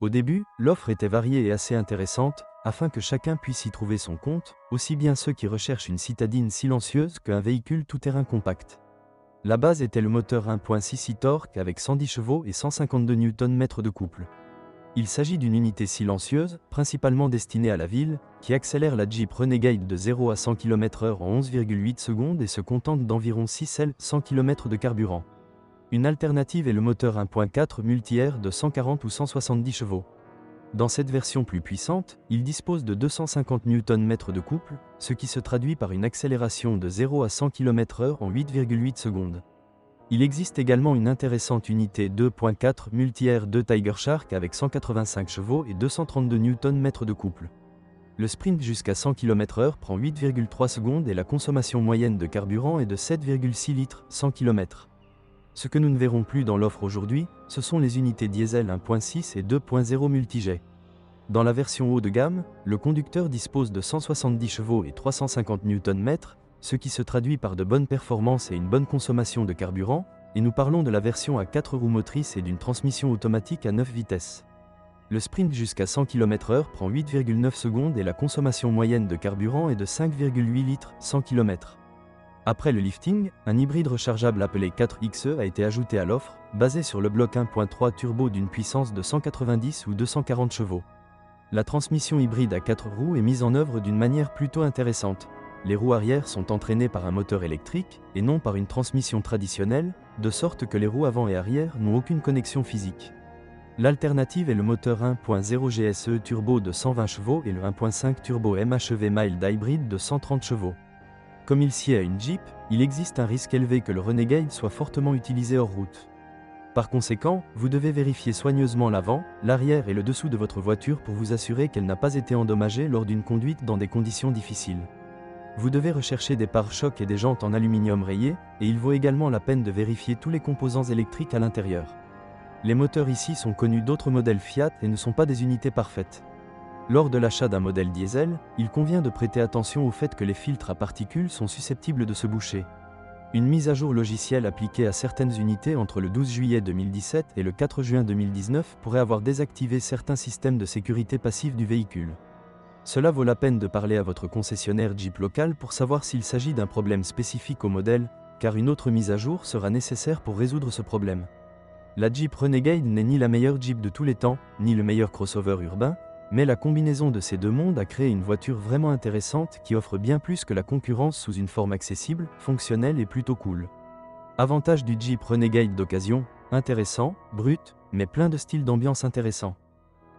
Au début, l'offre était variée et assez intéressante, afin que chacun puisse y trouver son compte, aussi bien ceux qui recherchent une citadine silencieuse qu'un véhicule tout-terrain compact. La base était le moteur 1.6 e-torque avec 110 chevaux et 152 Nm de couple. Il s'agit d'une unité silencieuse, principalement destinée à la ville, qui accélère la Jeep Renegade de 0 à 100 km/h en 11,8 secondes et se contente d'environ 6 L 100 km de carburant. Une alternative est le moteur 1.4 multi-air de 140 ou 170 chevaux. Dans cette version plus puissante, il dispose de 250 Nm de couple, ce qui se traduit par une accélération de 0 à 100 km/h en 8,8 secondes. Il existe également une intéressante unité 2.4 multi-air de Tiger Shark avec 185 chevaux et 232 Nm de couple. Le sprint jusqu'à 100 km/h prend 8,3 secondes et la consommation moyenne de carburant est de 7,6 litres 100 km. Ce que nous ne verrons plus dans l'offre aujourd'hui, ce sont les unités diesel 1.6 et 2.0 multijet. Dans la version haut de gamme, le conducteur dispose de 170 chevaux et 350 Nm, ce qui se traduit par de bonnes performances et une bonne consommation de carburant, et nous parlons de la version à 4 roues motrices et d'une transmission automatique à 9 vitesses. Le sprint jusqu'à 100 km/h prend 8,9 secondes et la consommation moyenne de carburant est de 5,8 litres 100 km. Après le lifting, un hybride rechargeable appelé 4xe a été ajouté à l'offre, basé sur le bloc 1.3 turbo d'une puissance de 190 ou 240 chevaux. La transmission hybride à 4 roues est mise en œuvre d'une manière plutôt intéressante. Les roues arrière sont entraînées par un moteur électrique, et non par une transmission traditionnelle, de sorte que les roues avant et arrière n'ont aucune connexion physique. L'alternative est le moteur 1.0 GSE turbo de 120 chevaux et le 1.5 turbo MHEV mild hybride de 130 chevaux. Comme il sied à une Jeep, il existe un risque élevé que le Renegade soit fortement utilisé hors route. Par conséquent, vous devez vérifier soigneusement l'avant, l'arrière et le dessous de votre voiture pour vous assurer qu'elle n'a pas été endommagée lors d'une conduite dans des conditions difficiles. Vous devez rechercher des pare-chocs et des jantes en aluminium rayé, et il vaut également la peine de vérifier tous les composants électriques à l'intérieur. Les moteurs ici sont connus d'autres modèles Fiat et ne sont pas des unités parfaites. Lors de l'achat d'un modèle diesel, il convient de prêter attention au fait que les filtres à particules sont susceptibles de se boucher. Une mise à jour logicielle appliquée à certaines unités entre le 12 juillet 2017 et le 4 juin 2019 pourrait avoir désactivé certains systèmes de sécurité passive du véhicule. Cela vaut la peine de parler à votre concessionnaire Jeep local pour savoir s'il s'agit d'un problème spécifique au modèle, car une autre mise à jour sera nécessaire pour résoudre ce problème. La Jeep Renegade n'est ni la meilleure Jeep de tous les temps, ni le meilleur crossover urbain, mais la combinaison de ces deux mondes a créé une voiture vraiment intéressante qui offre bien plus que la concurrence sous une forme accessible, fonctionnelle et plutôt cool. Avantage du Jeep Renegade d'occasion, intéressant, brut, mais plein de styles d'ambiance intéressants.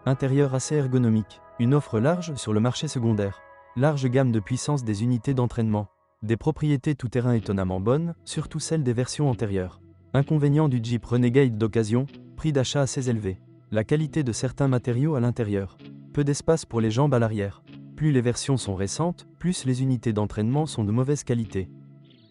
Intérieur assez ergonomique, une offre large sur le marché secondaire. Large gamme de puissance des unités d'entraînement. Des propriétés tout-terrain étonnamment bonnes, surtout celles des versions antérieures. Inconvénient du Jeep Renegade d'occasion, prix d'achat assez élevé. La qualité de certains matériaux à l'intérieur. Peu d'espace pour les jambes à l'arrière. Plus les versions sont récentes, plus les unités d'entraînement sont de mauvaise qualité.